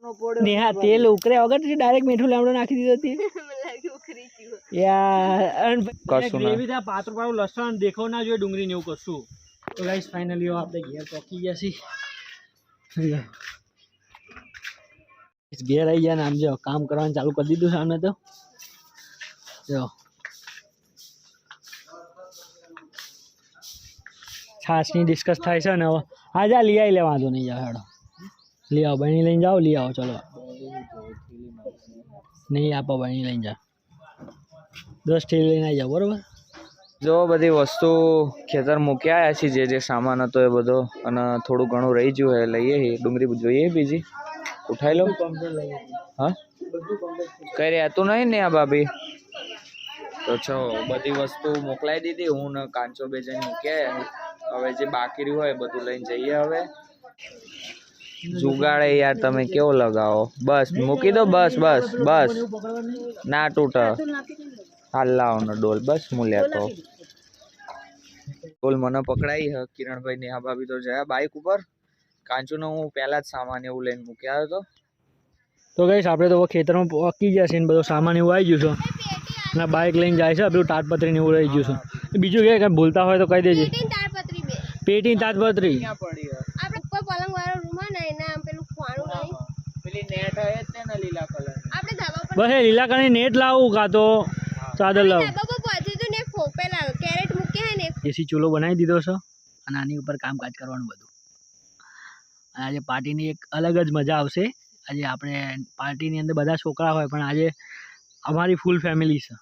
નેહા તેલ ઉકરે વગર ડાયરેક્ટ મીઠું લેમડો નાખી દીધો હતી યાર ગ્રેવી થા પાતળું પાતળું લસણ દેખો ના જોઈએ ડુંગળી ને એવું કશું તો ગાઈસ ફાઇનલી આપણે ઘેર પહોંચી ગયા છીએ ઘેર આવી ગયા ને આમ જો કામ કરવાનું ચાલુ કરી દીધું સામે તો જો છાસની ડિસ્કસ થાય છે ને હવે હા જા લઈ આવી લે વાંધો નહીં જાવ હેડો લઈ આવો બની લઈને જાઓ લઈ આવો ચલો નહીં આપો બની લઈને જાઓ 10 થેલી લઈને આવી જાઓ બરોબર જો બધી વસ્તુ ખેતર મૂકી આવ્યા છે જે સામાન હતો એ બધો અને થોડું ઘણું રહી ગયું હે લઈએ ડુંગળી જોઈએ બીજી ઉઠાઈ લો હા કઈ રહેતું નહીં ને આ ભાભી તો છો બધી વસ્તુ મોકલાઈ દીધી હું ને કાંચો બે જઈને મૂકી આવ્યા હવે જે બાકી રહ્યું હોય બધું લઈને જઈએ હવે જુગાડે યાર તમે કેવો લગાવો બસ મૂકી દો બસ બસ બસ ના તૂટે હાલ લાવો ને ડોલ બસ મૂલ્યા તો ડોલ મને પકડાઈ હ કિરણભાઈ ને આ ભાભી તો જયા બાઇક ઉપર કાંચુનો હું પહેલા જ સામાન એવું લઈને મૂકી આવ્યો હતો તો ગઈશ આપણે તો ખેતરમાં પકી ગયા છે ને બધો સામાન એવું આવી ગયું છે અને બાઇક લઈને જાય છે પેલું તાટપત્રી ને એવું રહી ગયું છે બીજું કે કઈ ભૂલતા હોય તો કહી દેજે પેટી તાટપત્રી પલંગ વાળો રૂમ ને એના પેલું ખવાણું નહીં પેલી નેટ હે ને લીલા કલર આપણે ધાબા પર બસ લીલા કલરની નેટ લાવું કાં તો ચાદર લાવું ધાબા પર પહોંચી તો ને ખોપેલા કેરેટ મૂકે હે ને એસી ચૂલો બનાવી દીધો છે અને આની ઉપર કામકાજ કરવાનું બધું આજે પાર્ટીની એક અલગ જ મજા આવશે આજે આપણે પાર્ટીની અંદર બધા છોકરા હોય પણ આજે અમારી ફૂલ ફેમિલી છે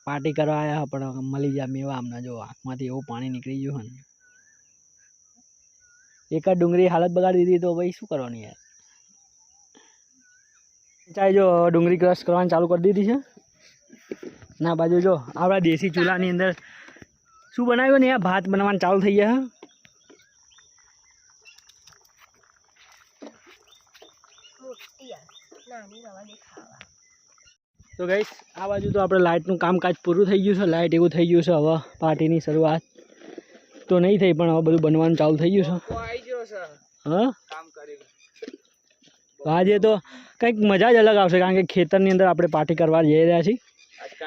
પાર્ટી કરવા આવ્યા પણ મળી જાય મેવા આમના જો આંખમાંથી એવું પાણી નીકળી ગયું ને એક જ ડુંગળી હાલત બગાડી દીધી તો ભાઈ શું કરવાનું યાર ચાય જો ડુંગળી ક્રશ કરવાની ચાલુ કરી દીધી છે ના બાજુ જો આપણા દેશી ચૂલાની અંદર શું બનાવ્યું ને ભાત બનાવવાનું ચાલુ થઈ ગયા તો ગાઈસ આ બાજુ તો આપણે લાઇટનું કામકાજ પૂરું થઈ ગયું છે લાઇટ એવું થઈ ગયું છે હવે પાર્ટીની શરૂઆત તો નહીં થઈ પણ હવે બધું બનવાનું ચાલુ થઈ ગયું છે હા આજે તો કંઈક મજા જ અલગ આવશે કારણ કે ખેતરની અંદર આપણે પાર્ટી કરવા જઈ રહ્યા છીએ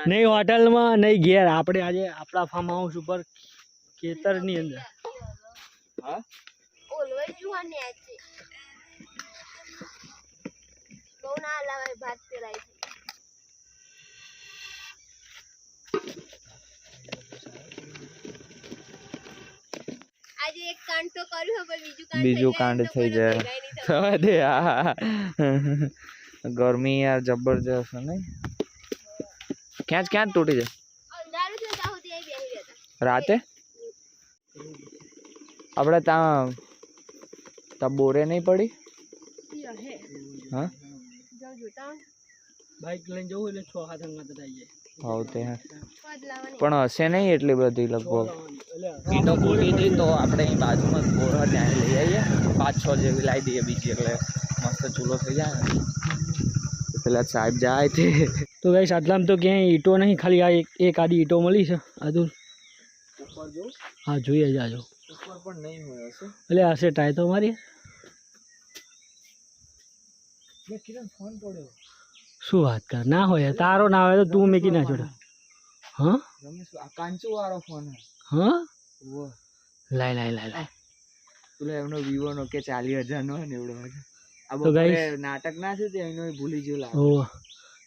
નહીં હોટલમાં નહીં ઘેર આપણે આજે આપણા ફાર્મ હાઉસ ઉપર ખેતરની અંદર હા ઓલવેઝ જુવાની આ છે બહુ ના લાવે ભાત પેલાઈ આજે એક કાંડ તો કર્યું હવે બીજું કાંડ થઈ જાય થવા દે ગરમી યાર જબરજસ્ત નહીં ક્યાં તૂટી જાય અંધારું છે ત્યાં સુધી આવી બેહી રહેતા રાતે આપણે ત્યાં બોરે નહીં પડી હા બાઇક લઈને જવું એટલે 6 હાથ અંગાત થઈ જાય હા તે પણ હશે નહીં એટલી બધી લગભગ ઈટો બોલી હતી તો આપણે અહીં બાજુમાં બોર ત્યાં લઈ આવીએ 5-6 જેવી લાવી દઈએ બીજી એટલે મસ્ત ચૂલો થઈ જાય પેલા સાહેબ જાય તે તો ગાઈસ આટલામાં તો ક્યાંય ઈટો નહીં ખાલી આ એક આડી ઈટો મળી છે આજુ ઉપર જો હા જોઈએ જાજો ઉપર પણ નહીં હોય હશે એટલે હશે ટ્રાય તો મારી કિરણ ફોન પડ્યો શું વાત કર ના હોય તારો ના હોય તો તું મેકી ના છોડ હા રમેશ આ કાંચો વાળો ફોન હા વો લાય પેલો એમનો વિવો નો કે 40,000 નો ને એવડો તો ગાઈસ નાટક ના છે તે એનો ભૂલી ગયો લાગે ઓ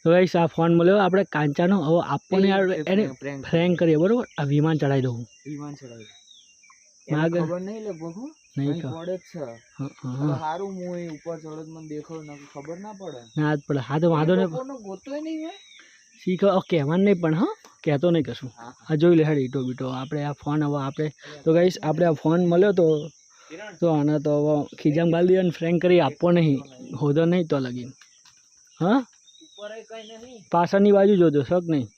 તો ગાઈસ આ ફોન મળ્યો આપણે કાંચાનો હવે આપોને એને ફ્રેન્ક કરીએ બરોબર આ વિમાન ચડાવી દઉં વિમાન ચડાવી ખબર નહીં લે બહુ નહીં પડે છે સારું હું ઉપર ચડો મને દેખો ને ખબર ના પડે ના જ પડે હા તો વાંધો નહીં ગોતોય નહીં હોય શીખો કહેવાનું નહીં પણ હા કહેતો નહીં કશું હા જોઈ લે હેડ ઈટો બીટો આપણે આ ફોન હવે આપણે તો ગાઈસ આપણે આ ફોન મળ્યો તો આને તો હવે ખીજામ ગાલી દઈએ અને ફ્રેન્ક કરી આપવો નહીં હોદો નહીં તો લગીન હા પાછળની બાજુ જોજો શક નહીં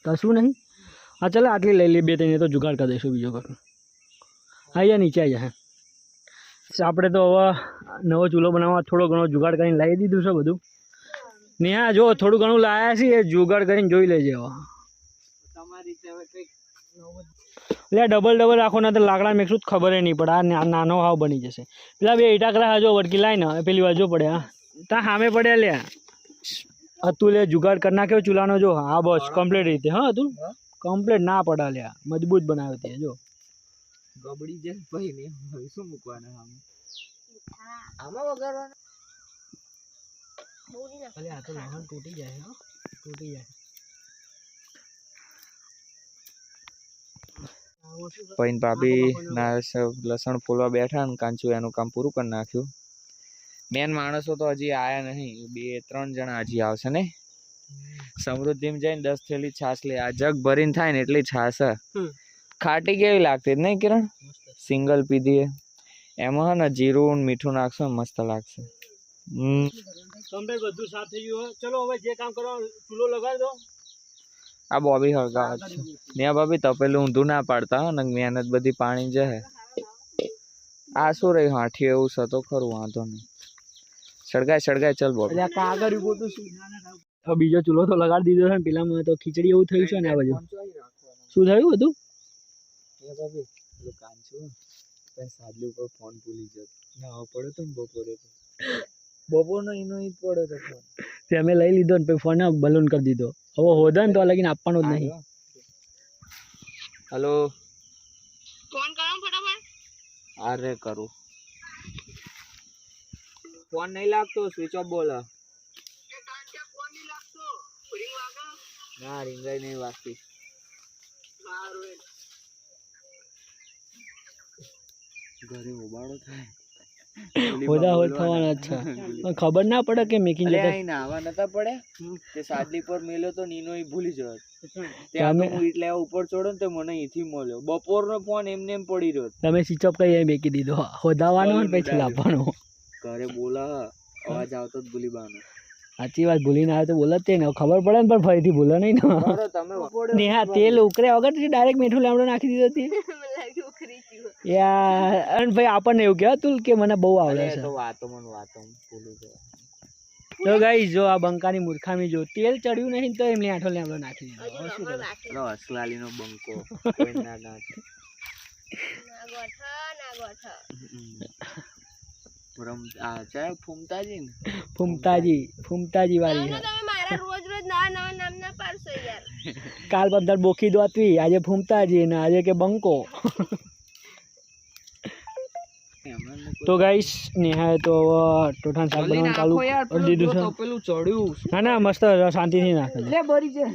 કશું નહીં હા ચાલો આટલી લઈ લઈએ 2-3 તો જુગાડ કરી દઈશું બીજો કશું અહીંયા નીચે આવી જાય આપણે તો હવે નવો ચૂલો બનાવવા થોડો ઘણો જુગાડ કરીને લાવી દીધું છે બધું ને હા જો થોડું ઘણું લાવ્યા છીએ જુગાડ કરીને જોઈ લેજે હવે તમારી રીતે હવે કંઈક એટલે ડબલ ડબલ રાખો ને તો લાકડા મેકશું જ ખબર નહીં પડે. આ નાનો હાવ બની જશે. પેલા બે ઈટાકરા જો વડકી લાય ને પેલી બાજુ પડે. હા ત્યાં સામે પડ્યા લે. હતું લે જુગાડ કરી નાખ્યો ચૂલાનો જો. હા બસ કમ્પ્લીટ રીતે. હા હતું કમ્પ્લીટ ના પડા લ્યા મજબૂત બનાવ્યો તે જો. ગબડી જાય ભાઈ ને હવે શું મૂકવાના આમાં વગાડવાના. અલે આ તો લહણ તૂટી જાય. હા તૂટી જાય. પૈન ભાભી ના લસણ ફોલવા બેઠા ને કાંચું એનું કામ પૂરું કરી નાખ્યું. મેન માણસો તો હજી આયા નહીં. 2-3 જણા હજી આવશે ને. સમૃદ્ધિમાં જઈને 10 થેલી છાશ લે. આ જગ ભરીને થાય ને એટલી છાશ ખાટી કેવી લાગતી નહીં કિરણ? સિંગલ પીધી એમાં ને જીરું ને મીઠું નાખશો ને મસ્ત લાગશે. કમ્પ્લીટ બધું સાફ થઈ ગયું. ચલો હવે જે કામ કરો ચૂલો લગાડી દો. આ બોબી હળગાવ છે ને ભાભી તપેલું ઊંધું ના પાડતા ને મહેનત બધી પાણી જશે. આ શું રહી હાઠી એવું છે તો ખરું વાંધો નહીં. સળગાય ચલ બોબી. એટલે કાગળ ઉભો શું બીજો ચૂલો તો લગાડી દીધો છે ને પેલામાં તો ખીચડી એવું થયું છે ને આ બાજુ. શું થયું હતું? ભાભી પેલું કાંચું સાદલી ઉપર ફોન ભૂલી જતો ના પડે તો ને બપોરનો એનો ઈ પડે તો ફોન તે અમે લઈ લીધો ને પછી ફોન બલૂન કરી દીધો. હવે હોદન તો લગીને આપવાનો જ નહીં. હેલો ફોન કરો ફટાફટ. અરે કરું. ફોન નહીં લાગતો સ્વિચ ઓફ બોલે. ના રીંગાઈ નહીં વાગતી. ઘરે ઉબાડો થાય. હોદા હોદ થવાના જ છે. પણ ખબર ના પડે કે મેકિંગ અલે આઈ નાવા નતા પડે તે સાદલી પર મેલ્યો તો નીનો ઈ ભૂલી જતો. ત્યાં હું એટલે ઉપર ચડ્યો ને તે મને અહીંથી મળ્યો. બપોરનો ફોન એમને એમ પડી રહ્યો. તમે સ્વિચ ઓફ કરી મેકી દીધો. હોદાવાનો ને પછી લાવવાનો. ઘરે બોલા અવાજ આવતો જ ભૂલી બાનો. સાચી વાત ભૂલીને આવે તો બોલે જ ને ખબર પડે ને પણ ફરીથી ભૂલો નહીં ને. નેહા તેલ ઉકળ્યા વગર ડાયરેક્ટ મીઠું લેમડો નાખી દીધો હતી યાર. અને ભાઈ આપણને એવું કહેવાય તું કે મને બહુ આવડે છે. વાતો ભૂલી ગયો. તો ગાઈસ જો આ બંકાની મૂર્ખામી જો તેલ ચડ્યું નહીં તો એમને આઠો લેમડો નાખી દીધો. શું કરે? અસલાલીનો બંકો કોઈ ના નાખે. ફૂમતાજી વાળી તમે મારા રોજ નવા નામ ના પાડશો યાર. કાલ પંદર બોખી દોતવી આજે ફૂમતાજી ને આજે કે બંકો. તો ગાઈસ નેહાએ તો ટોઠાન શાક બનાવવાનું ચાલુ કરી દીધું છે. પેલું ચડ્યું ના ના મસ્ત શાંતિથી નાખે છે. બરી છે.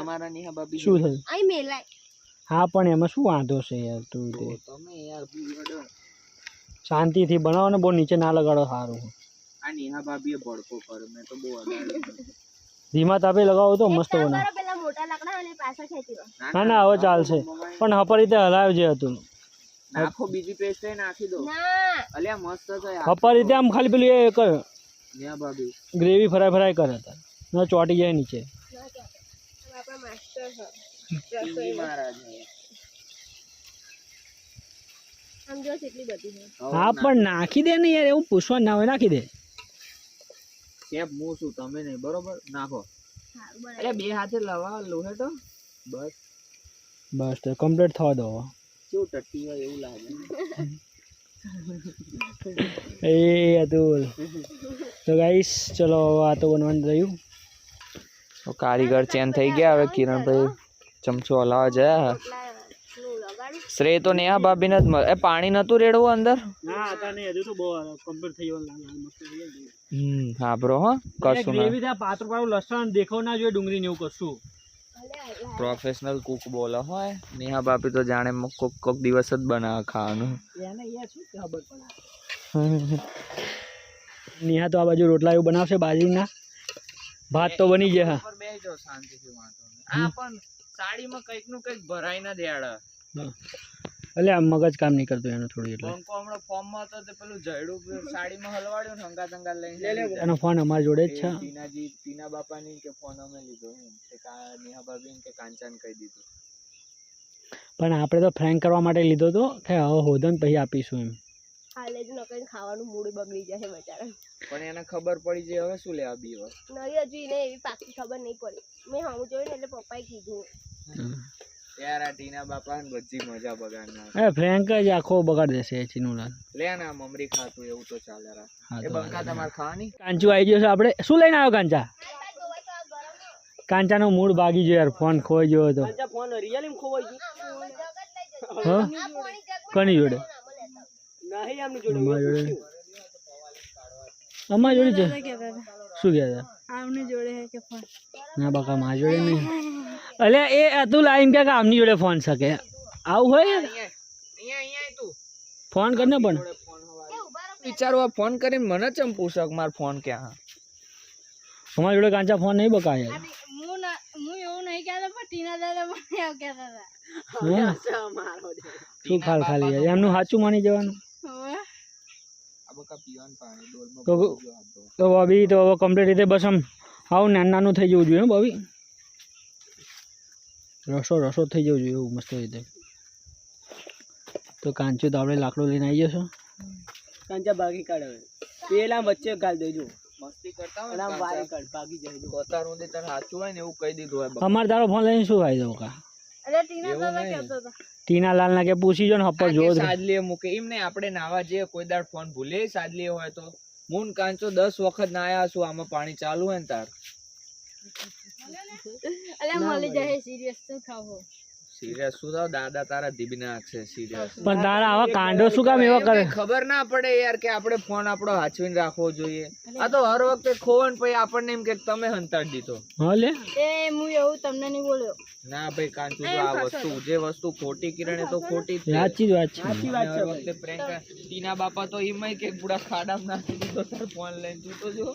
અમારા નેહા ભાભી શું થયું? અહીં મેલાય. હા પણ એમાં શું વાંધો છે યાર તું તે તમે યાર શાંતિથી બનાવો ને બહુ નીચે ના લગાડો સારું. આ નેહા ભાભીએ ભડકો કર્યો મેં તો બહુ ધીમા તાપે લગાવો તો મસ્ત બનાવો. પેલા મોટા લાકડા અને પાછા ખેંચી લો. ના ના હવે ચાલશે પણ હપર રીતે હલાવ જે હતું નાખો બીજી પેસ્ટ નાખી દો. ના અલ્યા મસ્ત છે હપર રીતે આમ ખાલી પેલું એ કર્યો નેહા ભાભી ગ્રેવી ફરાય કરે હતા ના ચોટી જાય નીચે. આપણા માસ્ટર છે. મહારાજ સમજો કેટલી બધી છે. હા પણ નાખી દે ને યાર એવું પૂછવાનું ના હોય નાખી દે. કેમ હું શું તમે નહીં બરોબર નાખો. સારું બરાબર. અરે બે હાથે લવા લોહે તો બસ બસ તો કમ્પ્લીટ થવા દો. શું ટટ્ટી હોય એવું લાગે. એ અતુલ તો ગાઈસ ચલો આ તો બનવાનું રહ્યું. કારીગર ચેન્જ થઈ ગયા. હવે કિરણભાઈ ચમચો હલાવા જયા. શ્રેય તો નેહા ભાભીને જ એ પાણી નતું રેડવું અંદર. ના હતા નહીં હજુ તો બહુ કમ્પ્લીટ થઈ ગયું. હા બ્રો હા કશું ના ગ્રેવી પાતળું પાતળું લસણ દેખાવ ના જોઈએ ડુંગળી ને એવું કશું. પ્રોફેશનલ કુક બોલો હોય નેહા ભાભી તો જાણે કોક દિવસ જ બનાવે ખાવાનું. એને યાર શું ખબર પડે. નેહા તો આ બાજુ રોટલા એવું બનાવશે બાજરીના. ભાત તો બની ગયા. બેસજો શાંતિથી વાંધો નહીં. આ પણ સાડીમાં કંઈક નું કંઈક ભરાઈ ના દેડ. એટલે આમ મગજ કામ નહીં કરતું એનું થોડું એટલે. બંકો હમણાં ફોર્મમાં હતો તે પેલું જયડું સાડીમાં હલવાડ્યું ને હંગાત લઈને એનો ફોન અમારી જોડે જ છે. ટીના બાપાની કે ફોન અમે લીધો નેહા ભાભી કે કાંચાને કહી દીધું. પણ આપણે તો ફ્રેન્ક કરવા માટે લીધો તો કે હવે હોદન પછી આપીશું એમ. હાલે જ નકર ખાવાનું મૂડ બગડી જાય બચારા. પણ એને ખબર પડી છે હવે શું લેવા બીવા નહીં હજુ એને એવી પાકી ખબર નહીં પડી મેં હમું જોયું ને એટલે પપ્પાએ કીધું યાર આ ટીના બાપા ને બધી મજા બગાડના એ ફ્રેન્ક જ આખો બગાડ દેશે એ ચીનુલાલ. લે ના મમરી ખાતું એવું તો ચાલે રા હા એ તો બંકા તમારે ખાવાની કાંચુ આવી ગયો છે આપણે. શું લઈને આવ્યો કાંચા? કાંચાનો મૂડ ભાગી ગયો યાર, ફોન ખોઈ ગયો હતો. ફોન રિયલી ખોવાઈ ગયું હા કોની જોડે? નહીં આમની જોડે અમારી જોડે અમારી જોડે છે. શું કહેતા? આમની જોડે હે કે ફોન ના બકા મારી જોડે નહીં. અલ્યા એ હતું લાઈન કે આમની જોડે ફોન શકે આવું હોય યાર. અહીંયા તું ફોન કરને પણ વિચારવા ફોન કરીને મને ચમ પૂછક માર ફોન ક્યાં અમારી જોડે કાંચા ફોન નહીં બકા યાર. હું એવું નહીં કહેતો પણ ટીના દાદા મને એવું કહેતા હતા. હા? શું ખાલી યાર એમનું સાચું માની જવાનું. આ બકા પીવાનું પાણી ડોલમાં તો તો ભાભી તો હવે કમ્પ્લીટ રીતે બસ આમ આવું નાનું થઈ જવું જોઈએ ભાભી. રસો થઈ જવું જોઈએ એવું મસ્ત રીતે. તો કાંચું તો આપણે લાકડું લઈને આવી જશું. કાંચા ભાગી કાઢે પેલા વચ્ચે ગાલ દેજો મસ્તી કરતા અને આમ વારે કાઢ ભાગી જાય કોતાર ઊંધી તાર સાચું હોય ને એવું કહી દીધું હોય બકા. અમારે તારો ફોન લઈને શું ફાયદો બકા? અરે ટીના દાદા કહેતો હતો ટીના લાલ ના કે પૂછી જો ને હપ્પર આ જોવો કે તો. સાદલીએ મૂકે એમ નહીં આપણે નાવા જઈએ કોઈ દાડ ફોન ભૂલે સાદલીએ હોય તો મૂન કાંચો 10 વખત નાયા છું આમાં પાણી ચાલુ હોય ને તાર અરે મળી જાય સિરિયસ શું ખાવો સિરિયસ શું થાવ દાદા તારા ધીબી નાખશે સિરિયસ પણ તારા આવા કાંડો શું કામ એવા કરે? ખબર ના પડે યાર કે આપણે ફોન આપણો હાચવીને રાખવો જોઈએ. આ તો હર વખતે ખોવન પછી આપણને એમ કે તમે હંતાડી દીધો. હા લે એ હું એવું તમને નહીં બોલ્યો ના ભાઈ કાંચુ તો આ વસ્તુ જે વસ્તુ ખોટી કિરણે તો ખોટી જ છે. સાચી જ વાત છે. હર વખતે પ્રેન્ક ટીના બાપા તો એમાંય કે પૂરા ખાડામાં નાખી દીધો તાર ફોન લઈને તું તો જો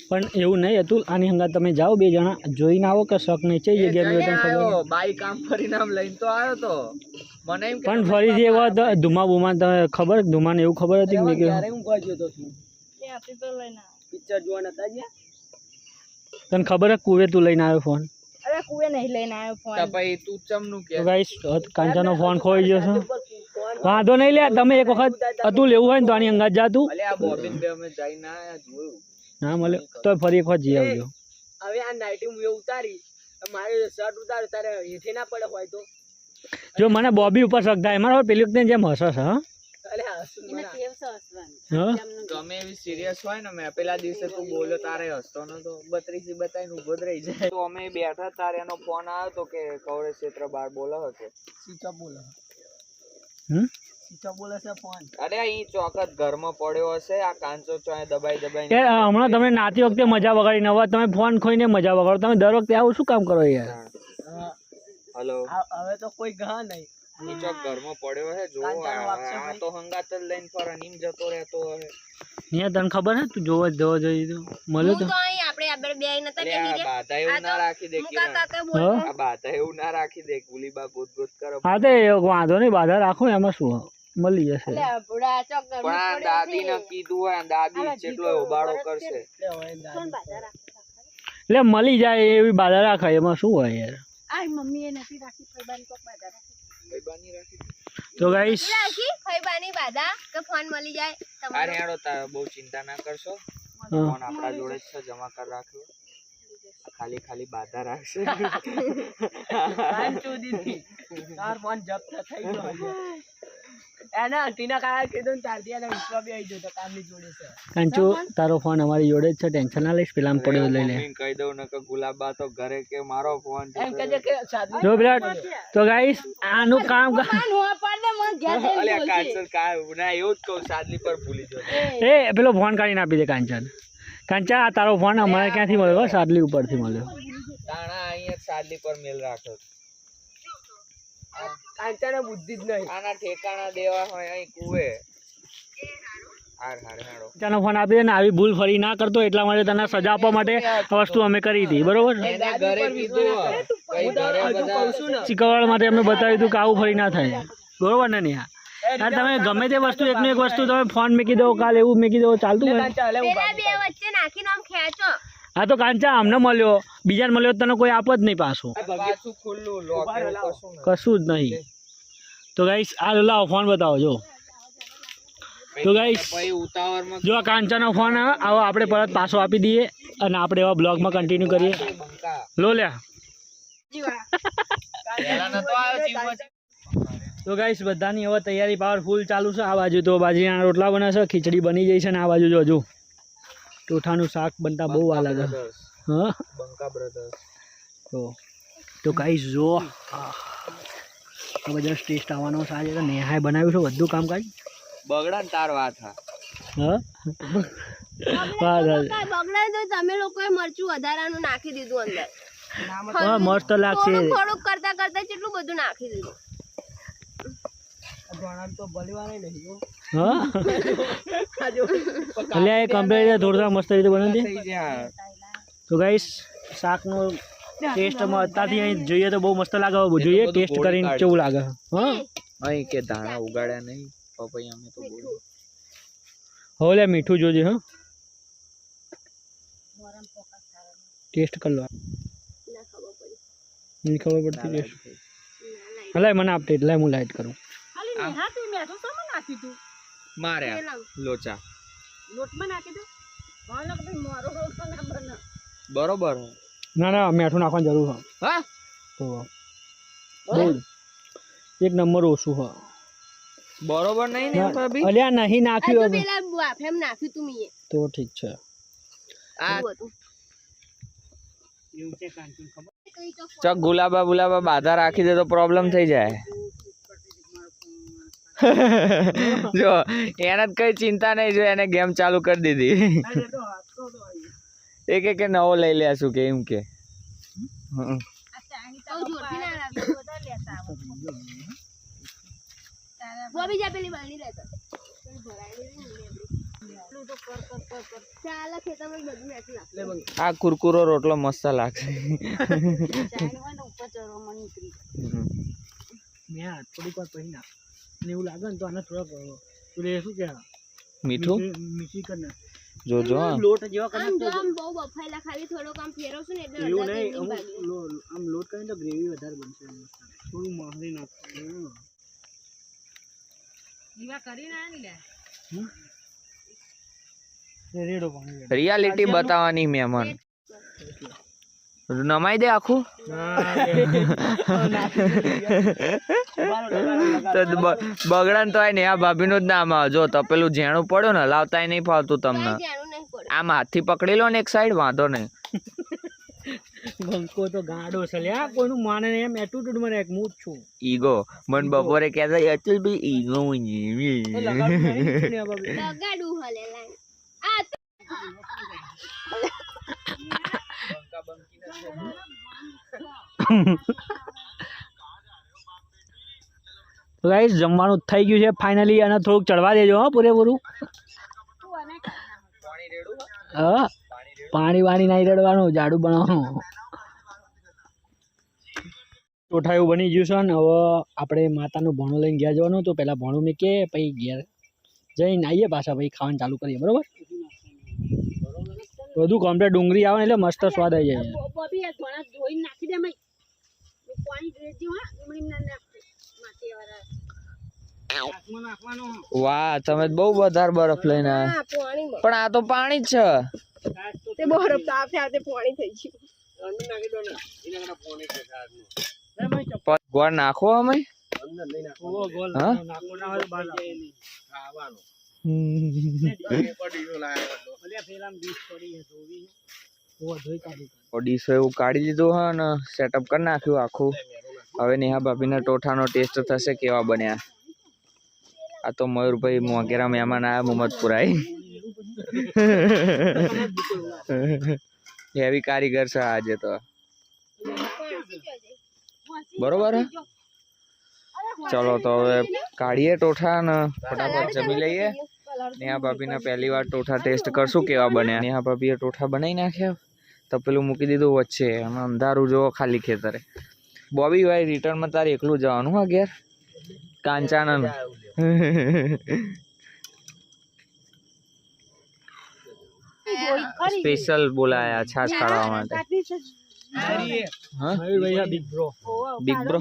પણ એવું નહીં હતું. આની હંગાત તમે જાઓ બે જણા જોઈને આવો કે શક નહીં છે જગ્યા તને ખબર. આવ્યો બાઈક આમ ફરીને આમ લઈને તો આવ્યો તો મને એમ કે પણ ફરીથી એવા ધુમા બુમા તમે ખબર ધુમાને એવું ખબર હતી કે મેં કીધું હું કોઈ જોતો છું એ આપી તો લઈને પિક્ચર જોવા નતા ગયા તને ખબર હે કુવે તું લઈને આવ્યો ફોન. અરે કુએ નહીં લઈને આવ્યો ફોન તો ભાઈ તું ચમનું કે તો ગાઈસ કાંચાનો ફોન ખોઈ ગયો છે. વાંધો નહીં લે તમે એક વખત હતું લેવું હોય ને તો આની અંગાત જા તું. અલે આ બોબિન બે અમે જઈને આયા જોયું ના મળે તો ફરી એક વખત જઈ આવજો. હવે આ નાઇટી હું ઉતારી મારે શર્ટ ઉતાર તારે હેઠે ના પડે હોય તો જો મને બોબી ઉપર શક થાય મારા પેલી વખતે જેમ હશે છે. હા અલે હસું મને હા તમે એવી સિરિયસ હોય ને મેં પેલા દિવસે તું બોલ્યો તારે હસતો નતો 32 બતાઈને ઉભો જ રહી જાય તો અમે બેઠા તારે એનો ફોન આવ્યો તો કે કવડે ક્ષેત્ર બહાર બોલાવો છે સીચા બોલે હમ સીચા બોલે છે ફોન અરે અહીં ચોકત ઘરમાં પડ્યો હશે આ કાંચો ચોય દબાઈ દબાઈ યાર હમણાં તમે નાતી વખતે મજા વગાડીને હવે તમે ફોન ખોઈને મજા વગાડો. તમે દર વખતે આવું શું કામ કરો યાર? હલો હવે તો કોઈ ગા નહીં અહીં ચોક ઘરમાં પડ્યો હે જો કાંચાનો વાગશે આ તો હંગાત જ લઈને ફરે નીમ જતો રહેતો હે અહીંયા તને ખબર હે તું જોવા જોવા જઈ તો મળ્યો તો. હું તો અહીં આપણે આ બે નતા અરે આ બાધા એવું ના રાખી દે કિરણ કાકા હા આ બાધા એવું ના રાખી દે ગુલીબા ગોત ગોત કરો હા તે વાંધો નહીં બાધા રાખો ને એમાં શું મળી જશે. બુડા ચોક પણ આ દાદી ને કીધું હોય દાદી જેટલો ઉબાડો કરશે એટલે મળી જાય એવી બાધા રાખાય એમાં શું હોય યાર. આ મમ્મી એ નથી રાખી ફઈબાની કોક બાધા ભાઈબાની રાખી તો ગાઈસ રાખી ફઈબાની બાધા કે ફોન મળી જાય અરે હેડો તાર બહુ ચિંતા ના કરશો ફોન આપણા જોડે જ છે જમા કર રાખ્યો ખાલી ખાલી બાધા રાખશે તાર ફોન જપ્ત થઈ ગયો એના ટીના કાકા કીધું ને તારથી એના વિશ્વા બી આવી ગયો તો કામની જોડે છે કાંચો તારો ફોન અમારી જોડે જ છે ટેન્શન ના લઈશ પેલા પડ્યો લઈ લે. મમ્મીને કહી દઉં ને કે ગુલાબા તો ઘરે કે મારો ફોન છે એમ કહેજે કે સાદવી જો વિરાટ તો ગાઈસ આનું કામ નો પડે મને ઘેર અલે આ કાંચન કાય ના એવું જ કહું સાદલી પર ભૂલી જો એ પેલો ફોન કાઢીને આપી દે કાંચન. કાંચા આ તારો ફોન અમારે ક્યાંથી મળ્યો? સાદલી ઉપરથી મળ્યો. તાણા અહીંયા સાદલી પર મેલ રાખો કાંચાને બુદ્ધિ જ નહીં આના ઠેકાણા દેવા હોય અહીં કુવે હાર હાર હાડો કાંચાનો ફોન આપી દે ને આવી ભૂલ ફરી ના કરતો એટલા માટે તને સજા આપવા માટે આ વસ્તુ અમે કરી હતી બરોબર. એને ઘરે કીધું કઈ ઘરે બધા શીખવાડ માટે અમે બતાવ્યું હતું કે આવું ફરી ના થાય બરોબર ને નહીં? હા તમે ગમે તે વસ્તુ એકનું એક વસ્તુ તમે ફોન મૂકી દો કાલ એવું મૂકી દો ચાલતું હોય. કાંચા હલે પેલા બે વચ્ચે નાખીને આમ ખેંચો હા તો કાંચા અમને મળ્યો બીજાને મળ્યો તને કોઈ આપ જ નહીં પાછું પાછું ખુલ્લું લોક એવું કશું નહીં કશું જ નહીં. તો ગાઈસ આ લાવો ફોન બતાવો જો તો ગાઈસ જો આ કાંચાનો ફોન આવો આપણે પરત પાછો આપી દઈએ અને આપણે એવા બ્લોગમાં કન્ટિન્યુ કરીએ. લો લ્યા. તો ગાઈસ બધાની હવે તૈયારી પાવરફુલ ચાલુ છે. આ બાજુ તો બાજરીના રોટલા બને છે, ખીચડી બની જાય છે ને આ બાજુ જો હજુ ટોઠાનું શાક બનતા બહુ વાર લાગે. હા તો ગાઈસ જો જબરજસ્ત ટેસ્ટ આવવાનો છે. આજે તો નેહાએ બનાવ્યું છે બધું કામકાજ. બગડા ને તાર વાત હા. બગડે તો તમે લોકોએ મરચું વધારાનું નાખી દીધું અંદર. મસ્ત લાગશે. થોડુંક કરતા કરતા કેટલું બધું નાખી દીધું. થોડા મસ્ત રીતે બને. તો ગાઈસ શાકનો ટેસ્ટમાં અત્યારથી અહીં જોઈએ તો બહુ મસ્ત લાગે. જોઈએ ટેસ્ટ કરીને કેવું લાગે. હા અહીં કે ધાણા ઉગાડ્યા નહીં પપૈયા મેં તો બોલ. હવે મીઠું જોજે. હા ટેસ્ટ કરી લો. નહીં ખબર પડતી ટેસ્ટ. હલાય મને આપતે એટલે હું લાઈટ કરું. માર્યા લોચા બરોબર. ના ના મીઠું નાખવાની જરૂર છે. હા તો બહુ એક નંબર ઓછું હા. બરોબર નહીં ને ભાભી. અલ્યા નહીં નાખ્યું પેલા વાફેમ નાખ્યું તું મીએ તો ઠીક છે. આ ચક ગુલાબા બુલાબા બાધા રાખી દે તો પ્રોબ્લેમ થઈ જાય. જો એને જ કઈ ચિંતા નહીં. જો એને ગેમ ચાલુ કરી દીધી. એક નવો લઈ લે શું કે એમ કે. આ કુરકુરો રોટલો મસ્ત લાગશે. થોડીક વાર પછી નાખ એવું લાગે ને તો આને થોડોક શું કે મીઠું મીઠી કરી નાખ. જોજો લોટ જેવા કરી નાખતો. આમ બહુ બફાયેલા ખાલી થોડોક આમ ફેરવશું ને એટલે એવું નહીં આમ લોટ કરીને તો ગ્રેવી વધારે બનશે. થોડું માખરી નાખવું. રિયાલિટી બતાવવાની મહેમાન નમાઈ દે આખું. તો બગડા ને તો ને આ ભાભી નું જ નામ આવે. જો તપેલું ઝેણું પડ્યું ને લાવતા નહીં ફાવતું તમને. આમ હાથથી પકડી લો ને એક સાઈડ વાંધો નહીં. બંકો તો ગાડો છે લ્યા કોઈનું માને નહીં. એમ એટીટ્યુડ મને એક હું જ છું. ઈગો મને બપોરે કહેતા અચલ ભાઈ ઈગો લગાડું હલે લાઈન આ તો ગાઈસ જમવાનું થઈ ગયું છે ફાઇનલી. અને થોડુંક ચડવા દેજો હા પૂરેપૂરું. હા પાણી વાણી નહીં રેડવાનું, જાડું બનાવવાનું. ટોઠા એવું બની ગયું છે ને હવે આપણે માતાનું ભણું લઈને ગયા જવાનું. તો પહેલાં ભણું મૂકીએ પછી ઘેર જઈને આવીએ પાછા પછી ખાવાનું ચાલુ કરીએ. બરોબર. બધું કમ્પ્લીટ ડુંગળી આવે ને એટલે મસ્ત સ્વાદ આવી જાય. વાહ તમે બહુ વધારે બરફ લઈને આવ્યા. પણ આ તો પાણી જ છે. તે બરફ તો આવતે પાણી થઈ ગયું. ગોળ નાખો અમે. ડીશો એવું કાઢી દીધું હે ને સેટઅપ કરી નાખ્યું આખું. હવે નેહા ભાભીના ટોઠાનો ટેસ્ટ થશે કેવા બન્યા. આ તો મયુરભાઈ મોગેરા મહેમાન આયા મોહમ્મદપુરાઈ. હેવી કારીગર છે આજે તો. બરોબર હે. ચલો તો હવે કાઢીએ ટોઠા ને ફટાફટ જમી લઈએ. નેહા ભાભીના પહેલી વાર ટોઠા ટેસ્ટ કરશું કેવા બન્યા. નેહા ભાભીએ ટોઠા બનાવી નાખ્યા. તો પેલું મૂકી દીધું વચ્ચે. એમાં અંધારું જો ખાલી ખેતરે. બોબી ભાઈ રિટર્નમાં તારે એકલું જવાનું હા ઘેર. કાંચાનન સ્પેશિયલ બોલાયા છાશ કાઢવા માટે. હા બિગ બ્રો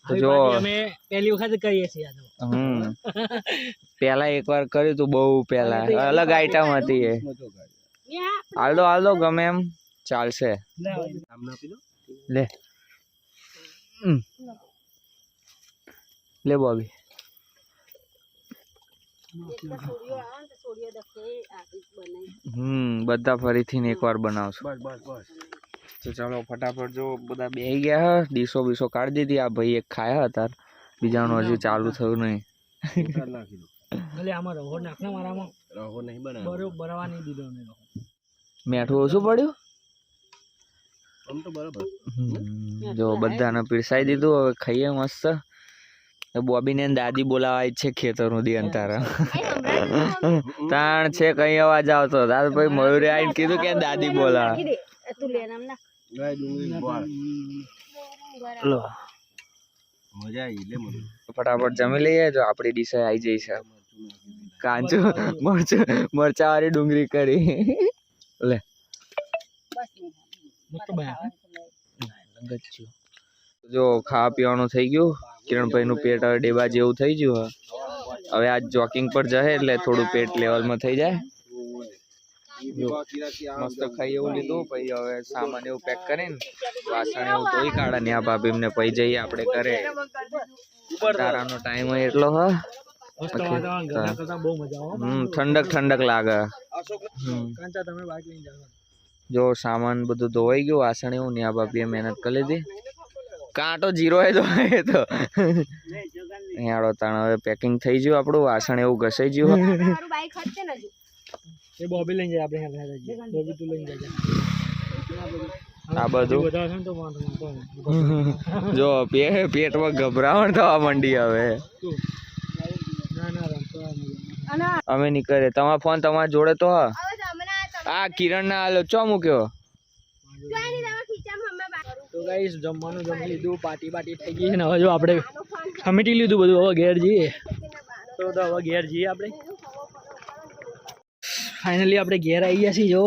તો આવી જો party અમે પહેલી વખત કરીએ છીએ આ તો. પેલા એકવાર કર્યું તું બહુ પેલા અલગ આઈટમ હતી એ હાલ દો ગમે એમ ચાલશે લે લે બોબી બધા ફરીથી ને એકવાર બનાવશું તો ચાલો ફટાફટ જો બધા બેહી ગયા ડીશો બીસો કાઢી દીધી આ ભાઈ એક ખાયા હતા બીજાનું હજી ચાલુ થયું નહીં ભલે આમાં રવો નાખને મારામાં રવો નહીં બનાવ્યો બરાબર નહીં દીધો અમે લોકો. મીઠું ઓછું પડ્યું જો બધાને પીરસાઈ દીધું હવે ખાઈએ મસ્ત બોબી ને દાદી બોલાવા છે ખેતર નું અંતારા તાણ છે કઈ અવાજ આવતો દાદ ભાઈ મયુરે આવીને કીધું કે દાદી બોલા લો ફટાફટ જમી લઈએ જો આપડી ડીશ આવી જઈ છે કાચું મરચા વાળી ડુંગળી કરી લે જો ખાવા પીવાનું થઈ ગયું કિરણભાઈ નું પેટ હવે ડેબા જેવું થઈ ગયું હવે આજ જોકિંગ પર જશે એટલે થોડું પેટ લેવલમાં થઈ જાય મસ્ત ખાઈ એવું લીધું પછી હવે સામાન એવું પેક કરીને વાસણ એવું ધોઈ કાઢે ને આ ભાભી ને પછી જઈએ આપણે ઘરે તારાનો ટાઈમ હોય એટલો હ મસ્ત વાતાવરણ ઘરના કરતા બહુ મજા આવે. ઠંડક લાગે કાંચા તમે બાઈક લઈને જાઓ. જો સામાન બધું ધોવાઈ ગયું વાસણ એવું ને આ ભાભીએ મહેનત કરી લીધી કાંટો જીરો તો યાડો તાણ હવે પેકિંગ થઈ ગયું આપણું વાસણ એવું ઘસાઈ ગયું મારું બાઈક હટશે ને હજુ. એ બોબી લઈને જાય આપણે હાથે હાથે. બોબી તું લઈને જજે. આ બધું બધા છે ને તો વાંધો જો પેટમાં ગભરામણ થવા માંડી હવે ના રમતો અમે નીકળે તમારો ફોન તમારા જોડે તો હવે હમણાં આ કિરણ ના હાલો ચો મૂક્યો જોઈ ની તમે ખીચામાં હમણાં બાર તો ગાઈસ જમવાનું જમી લીધું પાર્ટી થઈ ગઈ ને હવે જો આપણે સમેટી લીધું બધું હવે ઘેર જઈએ તો હવે ઘેર જઈએ આપણે ફાઇનલી આપણે ઘેર આવી ગયા છીએ જો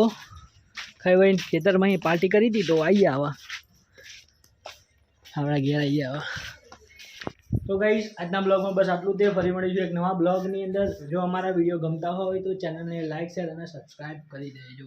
ખાઈ ભાઈ ખેતરમાં અહીં પાર્ટી કરી હતી તો આવી ગયા હવે આપણા ઘેર આવી ગયા હવે તો ગાઈસ આજના બ્લોગમાં બસ આટલું તે ફરી મળીશું એક નવા બ્લોગની અંદર જો અમારા વિડીયો ગમતા હોય તો ચેનલને લાઈક શેર અને સબસ્ક્રાઈબ કરી દેજો